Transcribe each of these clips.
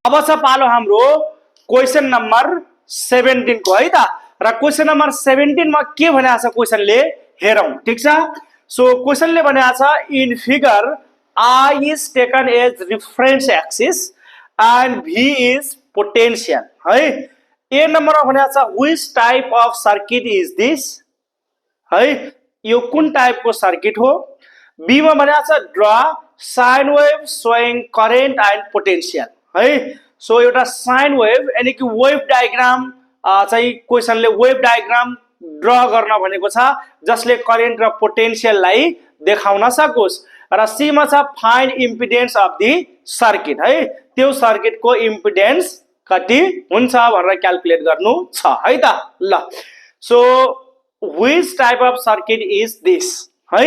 अब छ पालो हाम्रो क्वेशन नम्बर 17 को है त। र क्वेशन नम्बर 17 मा के भनेको छ क्वेशनले हेरौं। ठीक छ। सो क्वेशनले भनेको छ in figure I is taken as reference axis and V is potential है। ए नम्बरमा भनेको छ which type of circuit is this है, यो कुन टाइपको सर्किट हो। बी मा भनेको छ draw sine wave showing current and potential है। सो एउटा साइन वेभ यानी कि वेभ डायग्राम चाहिँ क्वेशनले वेभ डायग्राम ड्रा गर्न भनेको छ जसले करेन्ट र पोटेन्शियललाई देखाउन सकोस्। र सी मा छ find impedance of the circuit है, त्यो सर्किटको इम्पिडेन्स कति हुन्छ भनेर क्याल्कुलेट गर्नु छ है त। ल so which type of circuit is this है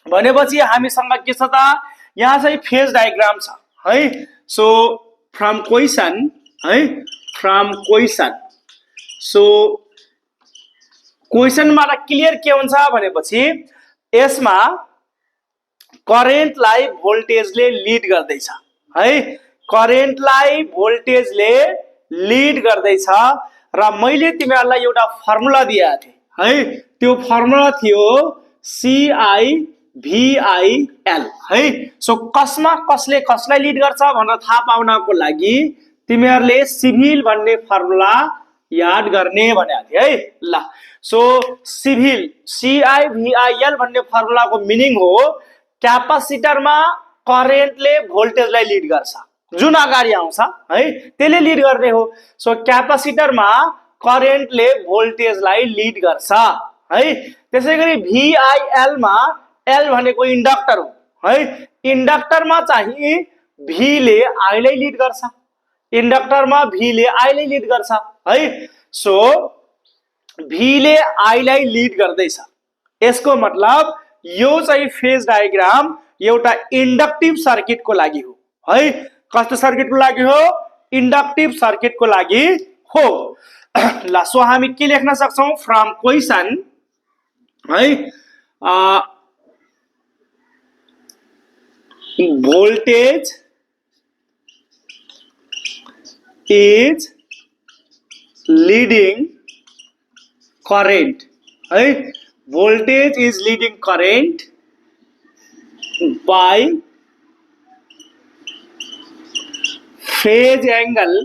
भनेपछि हामीसँग के छ त, यहाँ चाहिँ फेज डायग्राम छ है। सो फ्रम क्वेशन है, फ्रम क्वेशन सो क्वेशनमा क्लियर के हुन्छ भनेपछि यसमा करेन्टलाई भोल्टेजले लिड गर्दैछ है, करेन्टलाई भोल्टेजले लिड गर्दैछ। र मैले तिमीहरूलाई एउटा फर्मुला दिएको थिएँ है, त्यो फर्मुला थियो CI/VIL है। सो कसमा कसले कसलाई लिड गर्छ भनेर थाहा पाउनको लागि तिमीहरूले सिभिल भन्ने फर्मुला याद गर्ने भनेको थिए है। ल सो सिभिल CI/VIL भन्ने फर्मुलाको मिनिङ हो क्यापासिटरमा करेन्टले भोल्टेजलाई लिड गर्छ, जुन अगाडि आउँछ है त्यसले लिड गर्ने हो। सो क्यापासिटरमा करेन्टले भोल्टेजलाई लिड गर्छ है। त्यसैगरी VIL मा L भनेको इन्डक्टर हो है, इन्डक्टरमा चाहिँ V ले I लाई लिड गर्छ, इन्डक्टरमा V ले I लाई लिड गर्छ है। सो V ले I लाई लिड गर्दैछ, यसको मतलब यो चाहिँ फेज डायग्राम एउटा इन्डक्टिभ सर्किटको लागि हो है। कस्तो सर्किटको लागि हो, इन्डक्टिभ सर्किटको लागि हो। ल सो हामी के लेख्न सक्छौं फ्रम क्वेशन है, voltage is leading current है, voltage is leading current by phase angle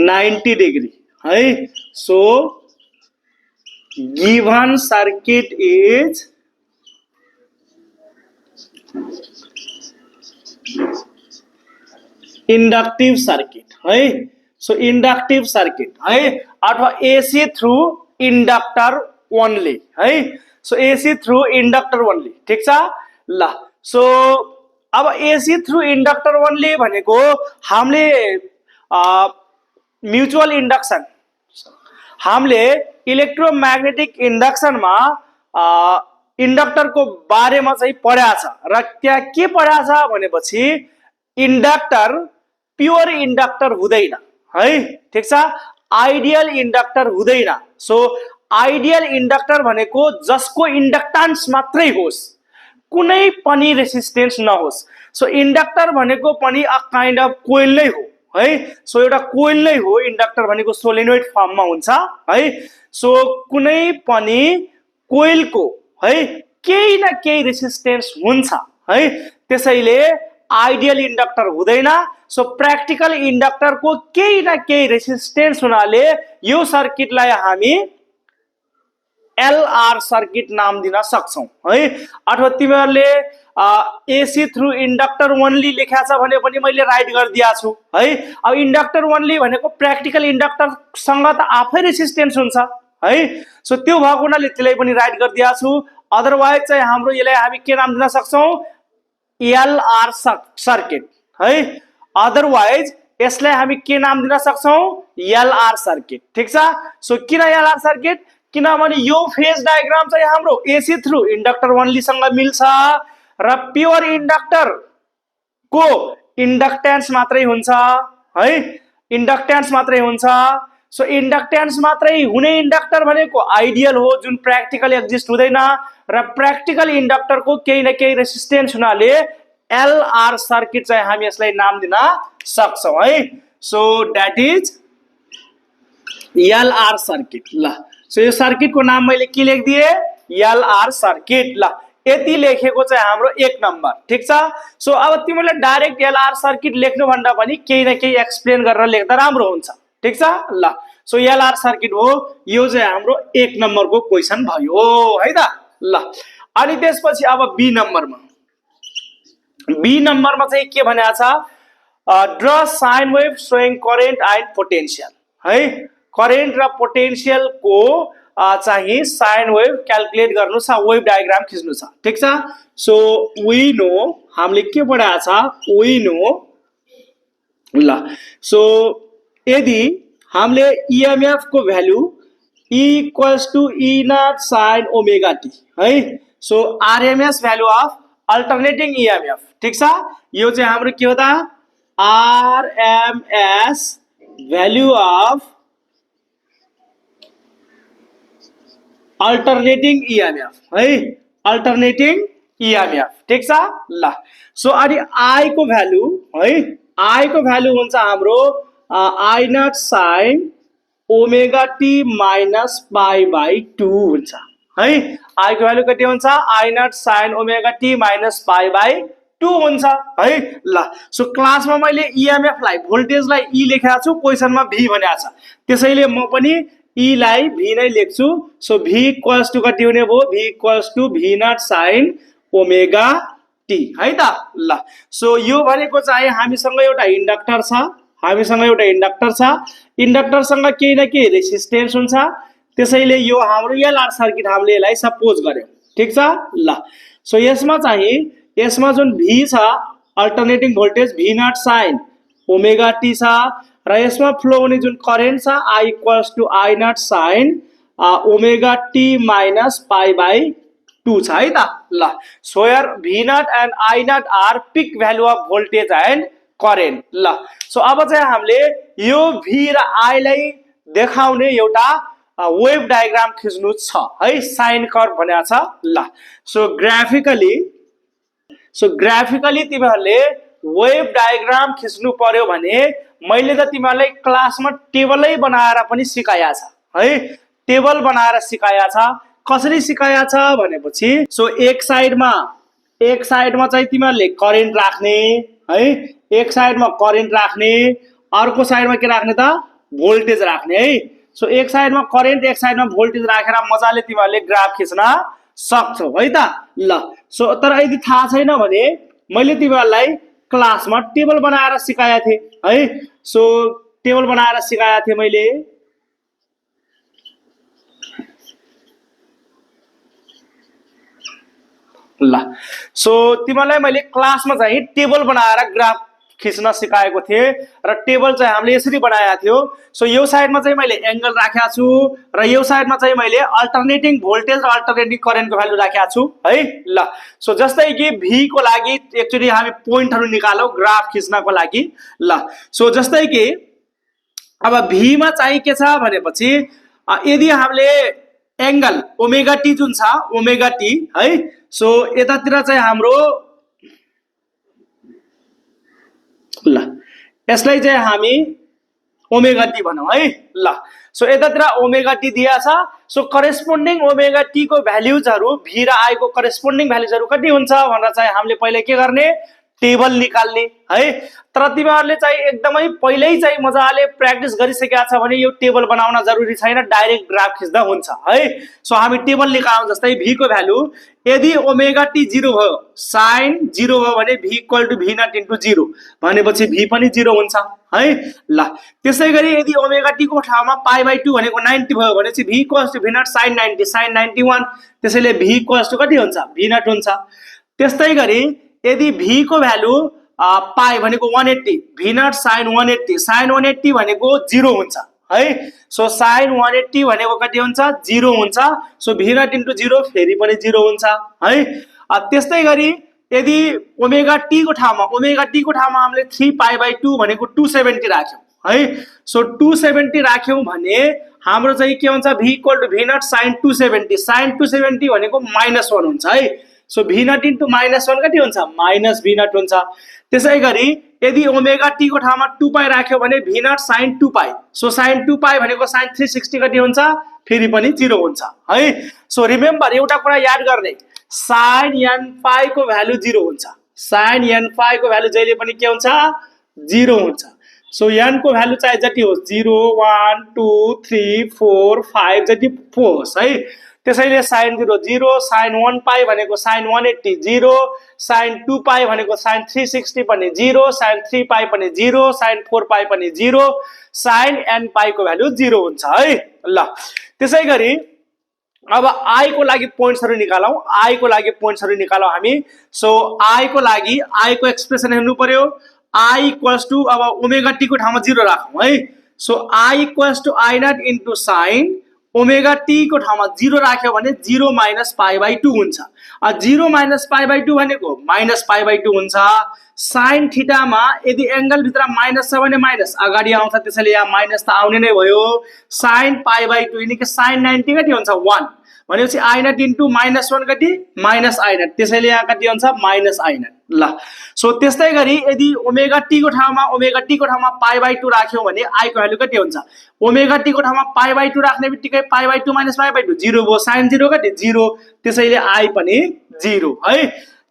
90 degree है। so given circuit is inductive circuit है। सो इंडक्टिव सर्किट है अथवा एसी थ्रू इंडक्टर ओन्ली है। So AC through inductor only ठीक छ। ल सो अब एसी थ्रू इंडक्टर ओन्ली भनेको हामीले म्युचुअल इंडक्शन, हामीले इलेक्ट्रोमैग्नेटिक इंडक्शनमा इंडक्टर को बारेमा चाहिँ पढाएको छ। र त्यहाँ के पढाएको छ भनेपछि इंडक्टर प्योर इंडक्टर हुँदैन है, ठीक छ, आइडियल इंडक्टर हुँदैन। सो आइडियल इंडक्टर भनेको जसको इंडक्टेन्स मात्रै होस्, कुनै पनि रेसिस्टेन्स नहोस्। सो इंडक्टर भनेको पनि अ काइन्ड अफ कोइल नै हो है। सो एउटा कोइल नै हो, इंडक्टर भनेको सोलेनोइड फर्ममा हुन्छ है। सो कुनै पनि कोइलको है केही न केही रेसिस्टेन्स हुन्छ है, त्यसैले आइडियल इंडक्टर हुँदैन। सो प्र्याक्टिकल इंडक्टर को केही न केही रेसिस्टेन्स हुनाले यो सर्किटलाई हामी एलआर सर्किट नाम दिन सक्छौं है। अथवा तिमीहरूले एसी थ्रू इंडक्टर ओन्ली लेखा छ भने पनि मैले राइट गरिदिएको छु है। अब इंडक्टर ओन्ली भनेको प्र्याक्टिकल इंडक्टर सँग त आफै रेसिस्टेन्स हुन्छ है। सो त्यो भएको हुनाले त्यसलाई पनि राइट गरिदिएको छु। अदरवाइज चाहिँ हाम्रो यसलाई हामी के नाम दिन सक्छौं, एलआर सर्किट है। अदरवाइज यसलाई हामी के नाम दिन सक्छौं, एलआर सर्किट ठीक छ। सो किन एलआर सर्किट, किनभने यो फेज डायग्राम चाहिँ हाम्रो एसी थ्रू इंडक्टर ओन्ली सँग मिल्छ र प्योर इंडक्टर को इंडक्टेन्स मात्रै हुन्छ है, इंडक्टेन्स मात्रै हुन्छ। सो इंडक्टेन्स मात्रै हुने इंडक्टर भनेको आइडियल हो, जुन प्र्याक्टिकल एक्जिस्ट हुँदैन। र प्र्याक्टिकल इंडक्टर को केही न केही रेसिस्टेन्स हुनाले एलआर सर्किट चाहिँ हामी यसलाई नाम दिन सक्छौं है। So that is LR circuit. ल सो यो सर्किटको नाम मैले के लेखिदिए, एलआर सर्किट। ल यति लेखेको चाहिँ हाम्रो 1 नम्बर, ठीक छ। सो अब तिमीले डाइरेक्ट एलआर सर्किट लेख्नु भन्दा पनि केही न केही एक्सप्लेन गरेर लेख्दा राम्रो हुन्छ, ठीक छ। ल सो एलआर सर्किट हो, यो चाहिँ हाम्रो 1 नम्बरको क्वेशन भयो है त। ल अनि त्यसपछि अब बी नम्बरमा चाहिँ के भनेको छ, draw sine wave showing current and potential है। करेन्ट र पोटेन्शियल को चाहिँ साइन वेभ क्याल्कुलेट गर्नु छ, वेभ डायग्राम खिच्नु छ, ठीक छ। सो वी नो, हामीले के पढाएको छ, वी नो। ल सो यदि हामीले ईएमएफ को value equals to E nought sine omega T है। So RMS value of alternating EMF, ठीक छ। यो चाहिँ हाम्रो के हो त, RMS value of alternating EMF है, अल्टरनेटिङ ईएमएफ, ठीक छ। ल सो अनि आई को भ्यालु है, आई को भ्यालु हुन्छ हाम्रो I nought sine omega T minus pi by 2 हुन्छ है। आई को भ्यालु कति हुन्छ, I nought sine omega T minus pi by 2 हुन्छ है। ल सो क्लासमा मैले ईएमएफ लाई, भोल्टेजलाई ई लेखेको छु, क्वेशनमा भी भनेको छ, त्यसैले म पनि ई लाई भी नै लेख्छु। सो भी इक्वल्स टु कति हुने भयो, V equals to V nought sine omega T है त। ल सो यो भनेको चाहिँ हामीसँग एउटा इन्डक्टर छ, हामीसँग एउटा इन्डक्टर छ, इन्डक्टरसँग केही न केही रेसिस्टेन्स हुन्छ, त्यसैले यो हाम्रो एलआर सर्किट हामीले यसलाई सपोज गर्यौं, ठीक छ। ल सो यसमा चाहिँ, यसमा जुन भी छ alternating voltage V nought sine omega T छ, र यसमा फ्लो हुने जुन करेन्ट छ I equals to I nought sine omega T minus pi by 2 छ है त। ल so here V nought and I nought are peak value of voltage and current. ल सो अब चाहिँ हामीले यो भी र आई लाई देखाउने एउटा वेभ डायग्राम खिच्नु छ है, साइन कर्भ भनेको छ। ल सो ग्राफिकली तिमीहरूले वेभ डायग्राम खिच्नु पर्यो भने मैले त तिमीहरूलाई क्लासमा टेबलै बनाएर पनि सिकाया छ है, टेबल बनाएर सिकाया छ। कसरी सिकाया छ भनेपछि, सो एक साइडमा चाहिँ तिमीहरूले करेन्ट राख्ने है, एक साइडमा करेन्ट राख्ने, अर्को साइडमा के राख्ने त, भोल्टेज राख्ने है। सो एक साइडमा करेन्ट, एक साइडमा भोल्टेज राखेर मजाले तिमीहरूले ग्राफ खिच्न सक्छौ है त। ल सो तर यदि थाहा छैन भने मैले तिमीहरूलाई क्लासमा टेबल बनाएर सिकाया थिए है। सो टेबल बनाएर सिकाया थिए मैले। ल सो तिमीलाई मैले क्लासमा चाहिँ टेबल बनाएर ग्राफ खिच्न सिकाएको थिए, र टेबल चाहिँ हामीले यसरी बनाएका थियो। सो यो साइडमा चाहिँ मैले एंगल राखेको छु, र यो साइडमा चाहिँ मैले अल्टरनेटिङ भोल्टेज र अल्टरनेटिङ करेन्टको भ्यालु राखेको छु है। ल सो जस्तै कि भी को लागि एक्चुअली हामी पोइन्टहरु निकालौ ग्राफ खिच्नको लागि। ल सो जस्तै कि अब भी मा चाहिँ के छ भनेपछि, यदि हामीले एंगल ओमेगा टी जुन छ, ओमेगा टी है, सो यतातिर चाहिँ हाम्रो, ल यसलाई चाहिँ हामी ओमेगा टी भनौं है। ल सो यतातिर ओमेगा टी दिया छ। सो करेस्पोन्डिङ ओमेगा टी को भ्यालुजहरु, भी र आई को करेस्पोन्डिङ भ्यालुजहरु कति हुन्छ भनेर चाहिँ हामीले पहिले के गर्ने, टेबल निकाल्ने है। तर तिमीहरूले चाहिँ एकदमै पहिल्यै चाहिँ मजाले प्र्याक्टिस गरिसकेका छ भने यो टेबल बनाउन जरुरी छैन, डाइरेक्ट ग्राफ खिच्दा हुन्छ है। सो हामी टेबल निकालौं। जस्तै भी को भ्यालु यदि ओमेगा टी 0 भयो, साइन 0 भयो भने V equal to V nought into 0 भनेपछि भी पनि 0 हुन्छ है। ल त्यसैगरी यदि ओमेगा टी को ठाउँमा पाई बाई 2 भनेको 90 भयो भने चाहिँ V equal to V nought sine 90, sine 91, त्यसैले भी इक्वल टु कति हुन्छ, भी नट हुन्छ। त्यस्तैगरी यदि भी को भ्यालु पाई भनेको 180, भी नट साइन 180, साइन 180 भनेको 0 हुन्छ है। सो साइन 180 भनेको कति हुन्छ, 0 हुन्छ। सो भी नट इन्टु 0 फेरि पनि 0 हुन्छ है। त्यस्तैगरी यदि ओमेगा टी को ठाउँमा हामीले 3 पाई बाई 2 भनेको 270 राख्यौं है। सो 270 राख्यौं भने हाम्रो चाहिँ के हुन्छ, V equal to V nought sine 270, sine 270 भनेको -1 हुन्छ है। सो भी नट इन्टु -1 कति हुन्छ माइनस भी नट हुन्छ। त्यसै गरी यदि ओमेगा टी को ठाउँमा 2 पाई राख्यो भने V nought sine 2 pi, so sine 2 pi भनेको साइन 360 कति हुन्छ फेरि पनि 0 हुन्छ है। सो रिमेम्बर एउटा कुरा याद गर्ने, साइन n पाई को भ्यालु 0 हुन्छ, साइन n पाई को भ्यालु जहिले पनि के हुन्छ 0 हुन्छ। सो n को भ्यालु चाहे जति होस् 0 1 2 3 4 5 जति होस् है, त्यसैले साइन 0 0, साइन 1 पाई भनेको साइन 180 0, साइन 2 पाई भनेको साइन 360 पनि 0, साइन 3 पाई पनि 0, साइन 4 पाई पनि 0, साइन n पाई को भ्यालु 0 हुन्छ है। ल त्यसै गरी अब आई को लागि पोइन्ट्सहरु निकालौं, आई को लागि पोइन्ट्सहरु निकालौं हामी। सो आई को लागि आई को एक्सप्रेसन हेर्नु पर्यो, आई इक्वल्स टु अब ओमेगा टी को ठाउँमा 0 राखौं है। So I equals to I nought into sine omega T को ठाउँमा 0 राख्यो भने 0 माइनस पाई बाई 2 हुन्छ। 0 माइनस पाई बाई 2 भनेको माइनस पाई बाई 2 हुन्छ। साइन थीटामा यदि एंगल भित्र माइनस छ भने माइनस अगाडि आउँछ, त्यसैले यहाँ माइनस त आउने नै भयो। साइन पाई बाई 2 यानी कि साइन 90 कति हुन्छ 1 भनेपछि आई नट इन्टु -1 कति माइनस आई नट, त्यसैले यहाँ कति हुन्छ माइनस आई नट। ल सो त्यस्तै गरी यदि ओमेगा टी को ठाउँमा पाई बाई 2 राख्यौ भने आई को भ्यालु कति हुन्छ, ओमेगा टी को ठाउँमा पाई बाई 2 राख्ने बित्तिकै पाई बाई 2 माइनस पाई बाई 2 0 भयो, साइन 0 कति 0, त्यसैले आई पनि 0 है।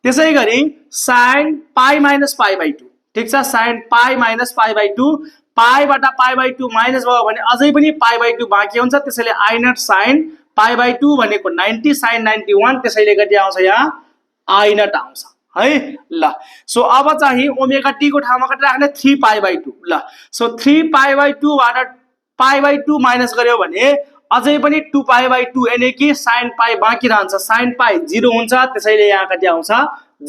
त्यसै गरी sine pi minus pi by 2, ठीक छ, sine pi minus pi by 2, पाईबाट पाई बाई 2 माइनस भयो भने अझै पनि पाई बाई 2 बाँकी हुन्छ, त्यसैले I nought sine pi by 2 भनेको 90 साइन 91, त्यसैले कति आउँछ यहाँ आई नट आउँछ है। ल सो अब चाहिँ ओमेगा टी को ठाउँमा कति राख्ने 3 पाई बाई 2। ल सो 3 पाई बाई 2 बाट पाई बाई 2 माइनस गर्यो भने अझै पनि 2 पाई बाई 2 यानी कि साइन पाई बाँकी रहन्छ, साइन पाई 0 हुन्छ, त्यसैले यहाँ कति आउँछ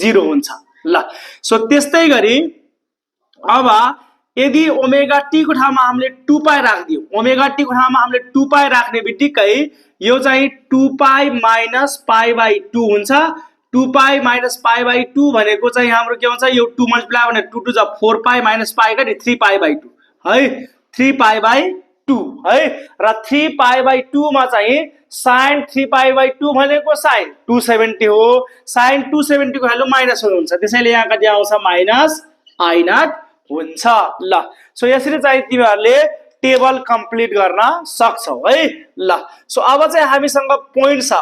0 हुन्छ। ल सो त्यस्तै गरी अब यदि ओमेगा टी को ठाउँमा हामीले 2 पाई राख्दियौ, ओमेगा टी को ठाउँमा हामीले 2 पाई राख्ने बित्तिकै यो चाहिँ 2 पाई माइनस पाई बाई 2 हुन्छ। 2 पाई माइनस पाई बाई 2 भनेको चाहिँ हाम्रो के हुन्छ, यो 2 मल्टिप्लाई भने 2 टु ज 4 पाई माइनस पाई कति 3 पाई बाई 2 है, 3 पाई बाई 2 है। र 3 पाई बाई 2 मा चाहिँ साइन 3 पाई बाई 2 भनेको साइन 270 हो, साइन 270 को भ्यालु -1 हुन्छ, त्यसैले यहाँ कति आउँछ माइनस आई नट हुन्छ। ल सो यसरी चाहिँ तिमीहरुले टेबल कम्प्लिट गर्न सक्छौ है। ल सो अब चाहिँ हामीसँग पोइन्ट छ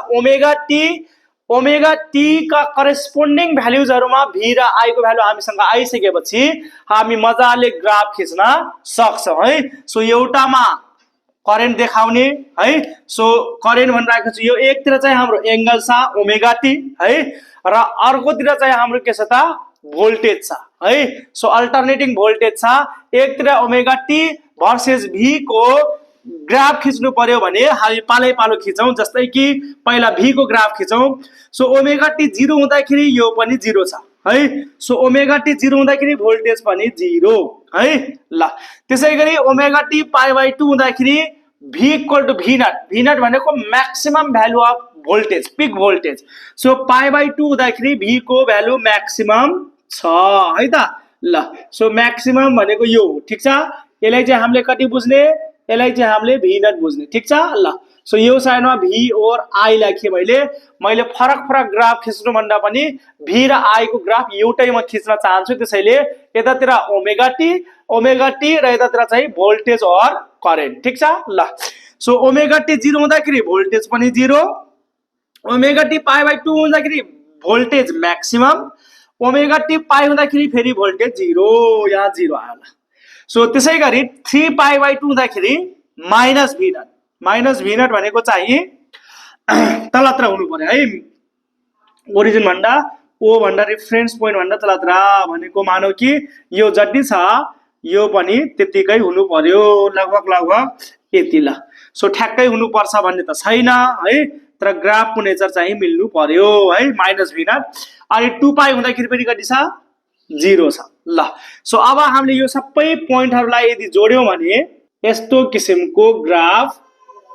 ओमेगा टी का करेस्पोन्डिङ भ्यालुजहरुमा भी र आई को भ्यालु हामीसँग आइसकेपछि हामी मजाले ग्राफ खिच्न सक्छौ है। सो एउटामा करेन्ट देखाउने है, सो करेन्ट भनिरहेको छु, यो एकतिर चाहिँ हाम्रो एंगल छ ओमेगा टी है, र अर्कोतिर चाहिँ हाम्रो के छ त भोल्टेज छ है। सो अल्टरनेटिङ भोल्टेज छ, एकतिर ओमेगा टी भर्सेस भी को ग्राफ खिच्नु पर्यो भने हामी पालै पालो खिचौं, जस्तै कि पहिला भी को ग्राफ खिचौं। सो ओमेगा टी 0 हुँदाखेरि यो पनि 0 छ है। सो ओमेगा टी 0 हुँदाखेरि भोल्टेज पनि 0 है। ल त्यसै गरी ओमेगा टी पाई बाई 2 हुँदाखेरि V equal to V nought भनेको maximum value of voltage, peak voltage. So pi by 2 हुँदाखेरि भी को भ्यालु मैक्सिमम छ है त। ल सो मैक्सिमम भनेको यो हो, ठीक छ। यसलाई चाहिँ हामीले कति बुझ्ने, यसलाई चाहिँ हामीले भी नट बुझ्ने, ठीक छ। ल सो यो साइडमा भी और आई लेखे मैले फरक ग्राफ खिच्नु भन्दा पनि भी र आई को ग्राफ एउटैमा खिच्न चाहन्छु, त्यसैले यतातिर ओमेगा टी र यतातिर चाहिँ भोल्टेज और करेन्ट, ठीक छ। ल सो ओमेगा टी 0 हुँदाखेरि भोल्टेज पनि 0, ओमेगा टी पाई बाई 2 हुँदाखेरि voltage maximum, omega T pi हुँदाखेरि फेरि भोल्टेज 0, यहाँ 0 आयो। सो त्यसै गरी 3 पाई बाई 2 हुँदाखेरि माइनस भी नट भनेको चाहिँ तलतिर हुनु पर्यो है। ओरिजिन भन्दा ओ भन्दा रेफरेन्स पोइन्ट भन्दा तलतिर भनेको मानौ कि यो जति छ यो पनि त्यतिकै हुनु पर्यो, लगभग यति। ल सो ठ्याक्कै हुनु पर्छ भन्ने त छैन है, तर ग्राफको नेचर चाहिँ मिल्नु पर्यो है। माइनस भी नट अनि 2 पाई हुँदाखेरि पनि कति छ 0 छ। ल सो अब हामीले यो सबै पोइन्टहरुलाई यदि जोड्यौं भने यस्तो किसिमको ग्राफ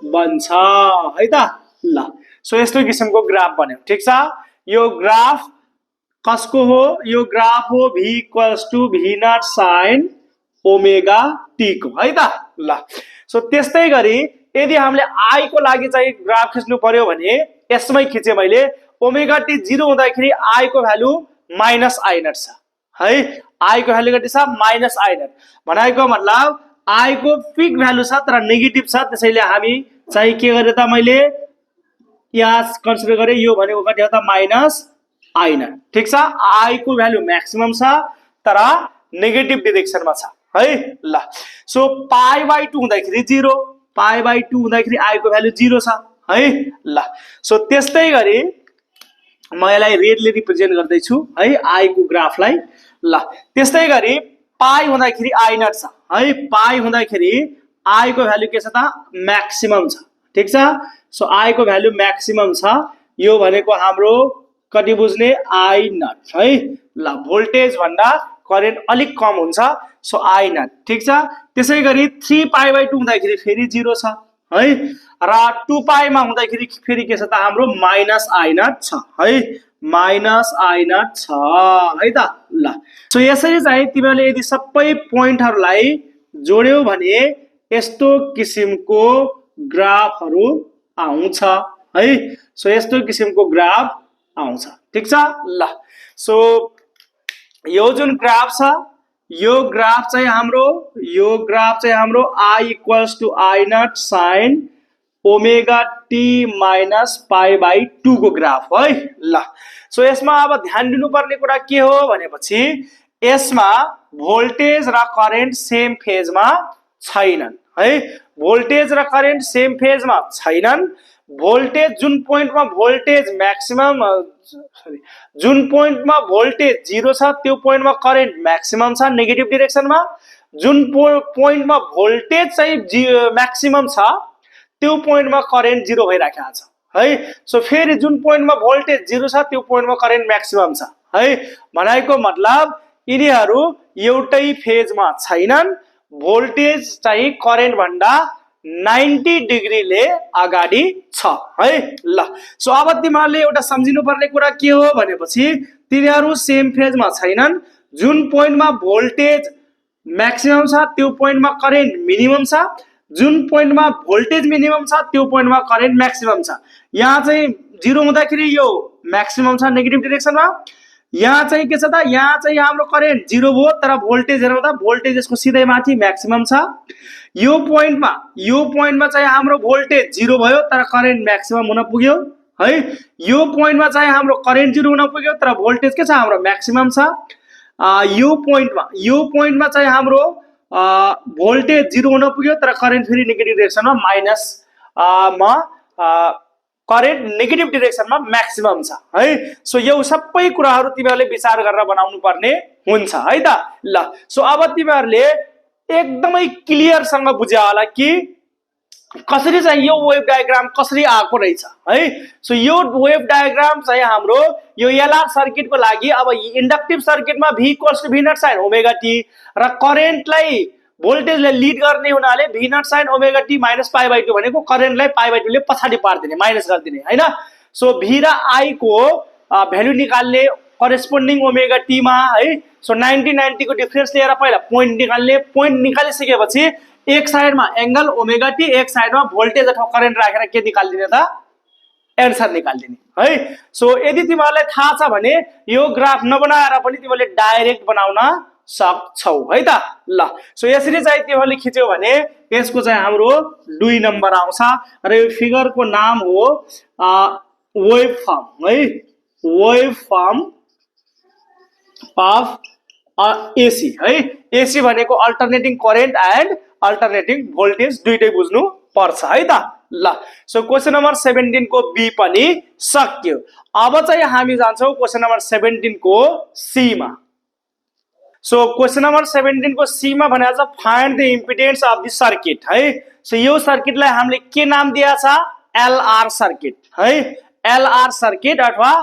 बन्छ है त। ल सो यस्तो किसिमको ग्राफ बन्यो, ठीक छ। यो ग्राफ कसको हो, यो ग्राफ हो V equals to V nought sine omega T को है त। ल सो त्यस्तै गरी यदि हामीले आई को लागि चाहिँ ग्राफ खिच्नु पर्यो भने यसमै खिचे मैले, ओमेगा टी 0 हुँदाखेरि आई को भ्यालु माइनस आई नट छ है। आई को भ्यालु कति छ माइनस आई नट भनेको मतलब आई को पिक भ्यालु छ तर नेगेटिभ छ त्यसैले हामी चाहिँ के गरे त मैले यहाँ कन्सिडर गरे यो भनेको कति हो त माइनस आई नट ठीक छ। आई को भ्यालु म्याक्सिमम छ तर नेगेटिभ डाइरेक्सनमा छ है ल। सो पाई बाइ 2 हुँदाखेरि 0 पाई बाइ 2 हुँदाखेरि आई को भ्यालु 0 छ है ल। सो त्यस्तै गरी म यसलाई रेडले रिप्रेजेन्ट गर्दै छु है आई को ग्राफलाई ल। त्यस्तै गरी पाई हुँदाखेरि आई नट छ है। पाई हुँदाखेरि आई को भ्यालु के छ त म्याक्सिमम छ ठीक छ। सो आई को भ्यालु म्याक्सिमम छ यो भनेको हाम्रो कति बुझ्ने आई नट है ल। भोल्टेज भन्दा करेन्ट अलिक कम हुन्छ सो आई नट ठीक छ। त्यसै गरी 3 पाई बाइ 2 हुँदाखेरि फेरि 0 छ है र 2 पाई मा हुँदाखेरि फेरि के छ त हाम्रो माइनस आई नट छ है माइनस आई नट छ है त ल। सो यसरी चाहिँ तिमीले यदि सबै पोइन्टहरुलाई जोड्यौ भने यस्तो किसिमको ग्राफहरु आउँछ है। सो यस्तो किसिमको ग्राफ आउँछ ठीक छ ल। सो यो जुन ग्राफ छ यो ग्राफ चाहिँ हाम्रो I equals to I nought sine omega T minus pi by 2 को ग्राफ है ल। सो यसमा अब ध्यान दिनुपर्ने कुरा के हो भनेपछि यसमा भोल्टेज र करेन्ट सेम फेजमा छैनन् है। भोल्टेज र करेन्ट सेम फेजमा छैनन्। भोल्टेज जुन पोइन्टमा भोल्टेज म्याक्सिमम जुन पोइन्टमा भोल्टेज 0 छ त्यो पोइन्टमा करेन्ट म्याक्सिमम छ नेगेटिभ डाइरेक्सनमा। जुन पोइन्टमा भोल्टेज चाहिँ म्याक्सिमम छ त्यो पोइन्टमा करेन्ट 0 भइराखेको छ है। सो फेरि जुन पोइन्टमा भोल्टेज 0 छ त्यो पोइन्टमा करेन्ट म्याक्सिमम छ है भनेको मतलब यिनीहरू एउटै फेजमा छैनन्। भोल्टेज चाहिँ करेन्ट भन्दा 90 डिग्रीले अगाडि छ है ल। सो अब तिमीहरूले एउटा सम्झिनु पर्ने कुरा के हो भनेपछि तिनीहरू सेम फेजमा छैनन्। जुन पोइन्टमा भोल्टेज म्याक्सिमम छ त्यो पोइन्टमा करेन्ट मिनिमम छ। जुन पोइन्टमा भोल्टेज मिनिमम छ त्यो पोइन्टमा करेन्ट म्याक्सिमम छ। यहाँ चाहिँ 0 हुँदाखेरि यो म्याक्सिमम छ नेगेटिभ डाइरेक्सनमा। यहाँ चाहिँ के छ त यहाँ चाहिँ हाम्रो करेन्ट 0 भयो तर भोल्टेज हेर्दा भोल्टेज यसको सिधै माथि म्याक्सिमम छ। यो पोइन्टमा चाहिँ हाम्रो भोल्टेज 0 भयो तर करेन्ट म्याक्सिमम हुन पुग्यो है। यो पोइन्टमा चाहिँ हाम्रो करेन्ट 0 हुन पुग्यो तर भोल्टेज के छ हाम्रो म्याक्सिमम छ। यो पोइन्टमा चाहिँ हाम्रो भोल्टेज 0 हुन पुग्यो तर करेन्ट फेरि नेगेटिभ डाइरेक्सनमा माइनस करेन्ट नेगेटिभ डाइरेक्सनमा म्याक्सिमम छ है। सो यो सबै कुराहरू तिमीहरूले विचार गरेर बनाउनु पर्ने हुन्छ है त ल। सो अब तिमीहरूले एकदमै क्लियरसँग बुझ्या होला कि कसरी चाहिँ यो वेभ डायग्राम कसरी आएको रहेछ है। सो यो वेभ डायग्राम चाहिँ हाम्रो यो एलआर सर्किटको लागि अब इन्डक्टिभ सर्किटमा v equals to v nought sine omega T र करेन्टलाई भोल्टेजले लिड गर्ने हुनाले v nought sine omega T minus pi by 2 भनेको करेन्टलाई पाई बाई 2 ले पछाडि पार्दिने माइनस गरिदिने हैन। सो v र i को भ्यालु निकाल्ने करेस्पोन्डिङ ओमेगा टी मा है। सो 90 को डिफरेन्स लिएर पहिला पोइन्ट निकाल्ने। पोइन्ट निकालिसकेपछि एक साइडमा एंगल ओमेगा टी एक साइडमा भोल्टेज अथवा करेन्ट राखेर के निकाल्दिने त एन्सर निकाल्दिने है। सो यदि तिमीहरूलाई थाहा छ भने यो ग्राफ नबनाएर पनि तिमीले डाइरेक्ट बनाउन सक्छौ है त ल। सो यसरी चाहिँ तिमीहरूले खिच्यौ भने यसको चाहिँ हाम्रो 2 नम्बर आउँछ र यो फिगरको नाम हो वेभ फर्म है। वेभ फर्म अफ एसी है। एसी भनेको alternating current and alternating voltage दुईटै बुझ्नु पर्छ है त ल। सो क्वेशन नम्बर 17 को बी पनि सक्यो। अब चाहिँ हामी जान्छौं क्वेशन नम्बर 17 को सी मा। सो क्वेशन नम्बर 17 को सी मा भनेको छ find the impedance of the circuit है। सो यो सर्किटलाई हामीले के नाम दिया छ एलआर सर्किट है। एलआर सर्किट अथवा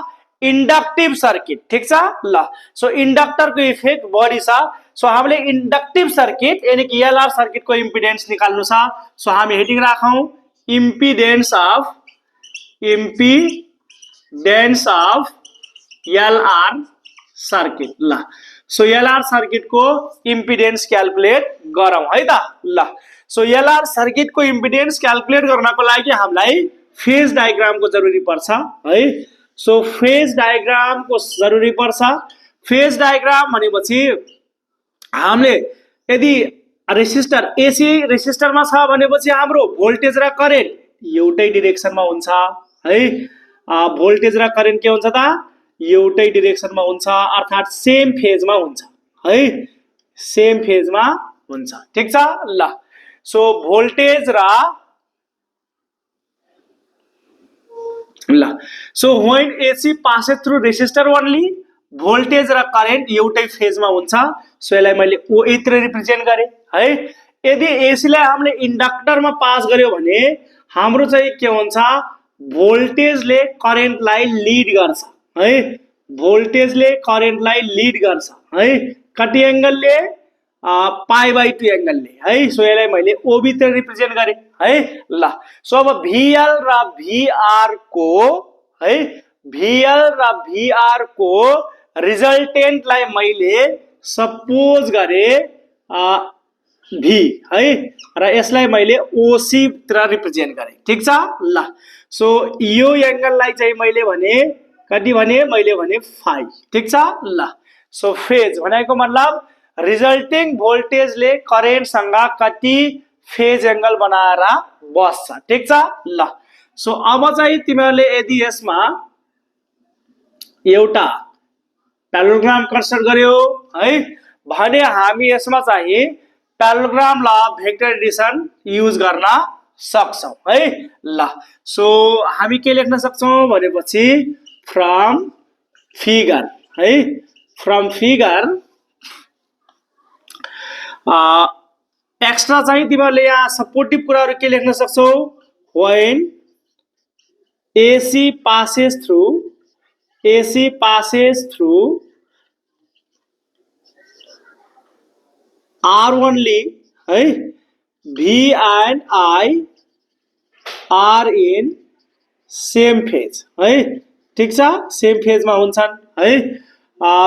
इंडक्टिव सर्किट ठीक छ ल। सो इंडक्टर को इफेक्ट बढी छ। सो हामीले इंडक्टिव सर्किट यानी कि एलआर सर्किट को इम्पिडेन्स निकाल्नु छ। सो हामी हेडिङ राखौं इम्पिडेन्स अफ एलआर सर्किट ल। सो एलआर सर्किट को इम्पिडेन्स क्याल्कुलेट गरौँ है त ल। सो एलआर सर्किट को इम्पिडेन्स क्याल्कुलेट गर्नको लागि हामीलाई फेज डायग्राम को जरुरी पर्छ है। सो फेज डायग्राम को जरुरी पर्छ। फेज डायग्राम भनेपछि हामीले यदि रेसिस्टर एसी रेसिस्टरमा छ भनेपछि हाम्रो भोल्टेज र करेन्ट एउटै डिरेक्सनमा हुन्छ है। भोल्टेज र करेन्ट के हुन्छ त एउटै डिरेक्सनमा हुन्छ, अर्थात सेम फेजमा हुन्छ है, सेम फेजमा हुन्छ। ठीक छ ल। सो भोल्टेज र ल so when AC passes through resistor only, voltage र करेन्ट एउटै फेजमा हुन्छ। सो यसलाई मैले ओ यत्र रिप्रेजेन्ट गरे है। यदि एसी लाई हामीले इन्डक्टरमा पास गर्यो भने हाम्रो चाहिँ के हुन्छ, भोल्टेजले करेन्टलाई लिड गर्छ है, भोल्टेजले करेन्टलाई लिड गर्छ है। कति एंगलले पाई/2 एंगलले है। सो यसलाई मैले ओ भित्र रिप्रेजेन्ट गरे है ल। सो अब भिएल र भिआर को है, भिएल र भिआर को रिजल्टेन्टलाई मैले सपोज गरे भी है, र यसलाई मैले ओसी भित्र रिप्रेजेन्ट गरे। ठीक छ ल। सो यो एंगललाई चाहिँ मैले भने कति भने, मैले भने 5। ठीक छ ल। सो फेज भनेको मतलब रिजल्टिङ भोल्टेजले करेन्टसँग कति फेज एंगल बनाएर बस्छ। ठीक छ ल। सो अब चाहिँ तिमीहरूले यदि यसमा एउटा प्यारालोग्राम कन्स्ट्रक्ट गर्यो है भने हामी यसमा चाहिँ प्यारालोग्राम ल भेक्टर एडिसन युज गर्न सक्छौं है ल। सो हामी के लेख्न सक्छौं भनेपछि फ्रम फिगर है, फ्रम फिगर एक्स्ट्रा चाहिँ तिमीहरूले यहाँ सपोर्टिभ कुराहरू के लेख्न सक्छौ, when AC passes through, AC passes through R only है, V and I are in same phase है। ठीक छ, सेम फेजमा हुन्छन् है।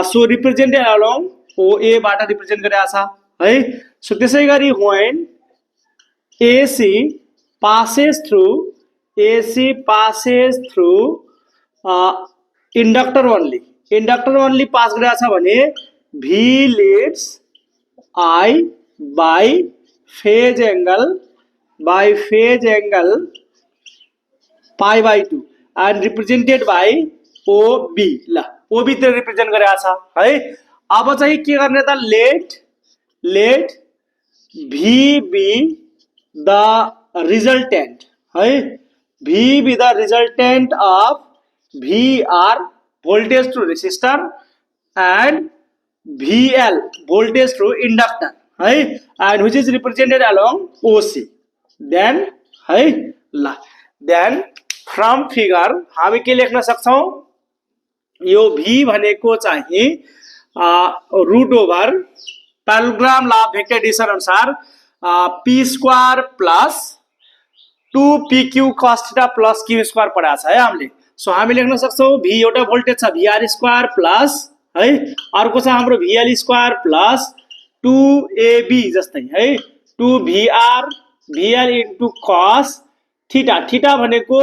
सो रिप्रेजेन्टेड अलोङ ओए बाट रिप्रेजेन्ट गरिएको छ है। सो त्यसै गरी when AC passes through, AC passes through inductor only, inductor only pass गरिएको छ भने V leads I by phase angle, by phase angle पाई/2 and represented by O B ल। ओ बी त रिप्रेजेन्ट गरेको छ है। अब चाहिँ के गर्ने त, let let V be the resultant है, V be the resultant of V R voltage through resistor and VL voltage through inductor है, and which is represented along OC। then है ल, then from figure हामी के लेख्न सक्छौं, यो V भनेको चाहिँ रूट ओभर प्यारालोग्राम ल भेक्टर एडिसन अनुसार p square plus 2pq cos theta plus q square पढाएको छ है हामीले। सो हामी लेख्न सक्छौं V एउटा भोल्टेज छ VR स्क्वायर प्लस है, अर्को छ हाम्रो VL स्क्वायर प्लस 2AB जस्तै है, 2VR VL into cos theta. Theta भनेको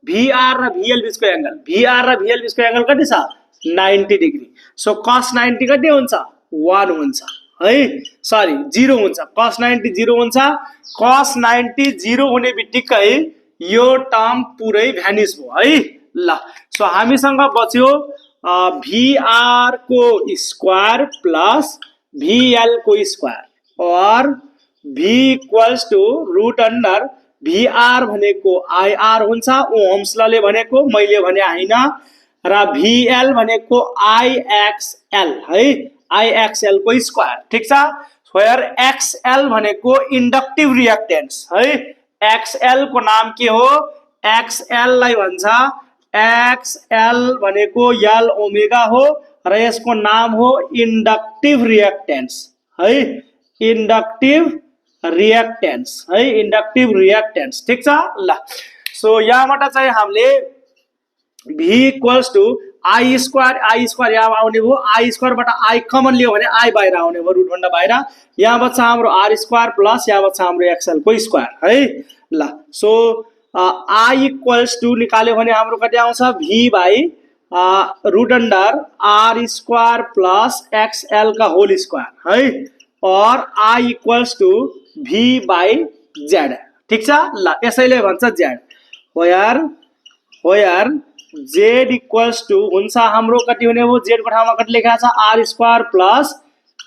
VR र VL बीचको एंगल, VR र VL बीचको एंगल कति छ 90 डिग्री। सो cos 90 कति हुन्छ 1 हुन्छ है, सरी 0 हुन्छ, cos 90 0 हुन्छ। cos 90 0 हुने बित्तिकै यो टर्म पुरै भ्यानिस भयो है ल। सो हामीसँग बच्यो VR को स्क्वायर प्लस VL को स्क्वायर और V equals to root under VR भनेको IR हुन्छ, ओम्स लले भनेको मैले भने हैन, र VL भनेको IXL है, IXL को स्क्वायर। ठीक छ, वेयर XL भनेको इन्डक्टिभ रिएक्टेन्स है, XL को नाम के हो, XL लाई भन्छ XL भनेको L ओमेगा हो र यसको नाम हो इन्डक्टिभ रिएक्टेन्स है, इन्डक्टिभ रिएक्टेन्स है, इन्डक्टिभ रिएक्टेन्स। ठीक छ ल। सो यहाँबाट चाहिँ हामीले V equals to I square यहाँ आउने भयो, आई स्क्वायरबाट आई कमन लियो भने आई बाहिर आउने भयो, रुट भन्दा बाहिर। यहाँबाट छ हाम्रो R स्क्वायर प्लस यहाँबाट छ हाम्रो XL को स्क्वायर है ल। सो आई इक्वल्स टू निकाल्यो भने हाम्रो कति आउँछ V by root under R square plus XL का होल स्क्वायर है और I equals to V by Z ठीक छ ल यसैले भन्छ Z where Z equals to हुन्छ हाम्रो कति हुने हो जेड को ठाउँमा कति लेखेको छ R square plus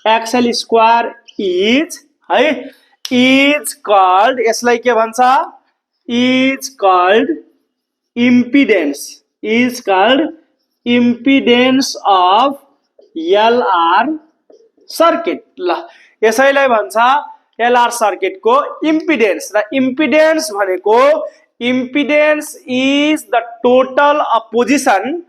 XL square is है इज कल्ड यसलाई के भन्छ is called impedance of LR circuit ल यसैलाई भन्छ एलआर सर्किट को इम्पिडेन्स र इम्पिडेन्स भनेको impedance is the total opposition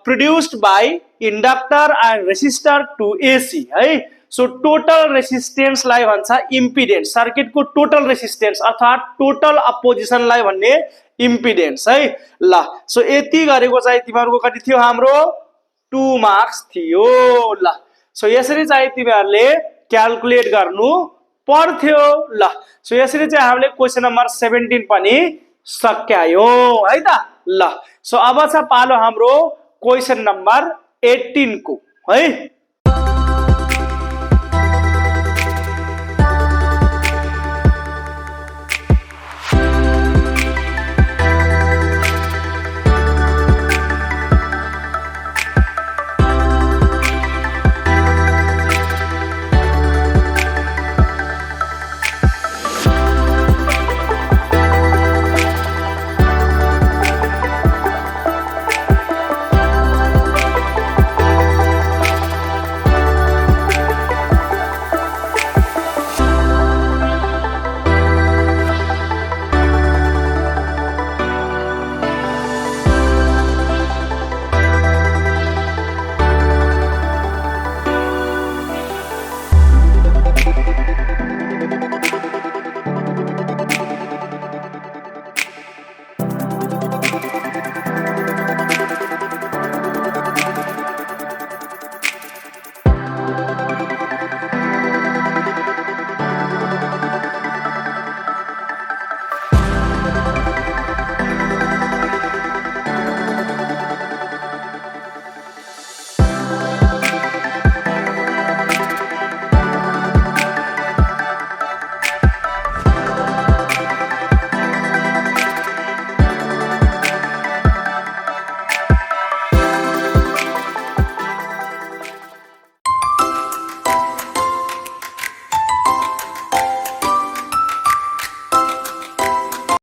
produced by inductor and resistor to AC है सो टोटल रेसिस्टेन्स लाई भन्छ इम्पिडेन्स सर्किट को टोटल रेसिस्टेन्स अर्थात टोटल अपोजिसन लाई भन्ने इम्पिडेन्स है ल सो यति गरेको चाहिँ तिमीहरुको कति थियो हाम्रो 2 मार्क्स थियो ल सो यसरी चाहिँ तिमीहरुले क्याल्कुलेट गर्नु पर्थ्यो ल सो यसरी चाहिँ हामीले क्वेशन नम्बर 17 पनि सकायो है त ल सो अब छ पालो हाम्रो क्वेशन नम्बर 18 को है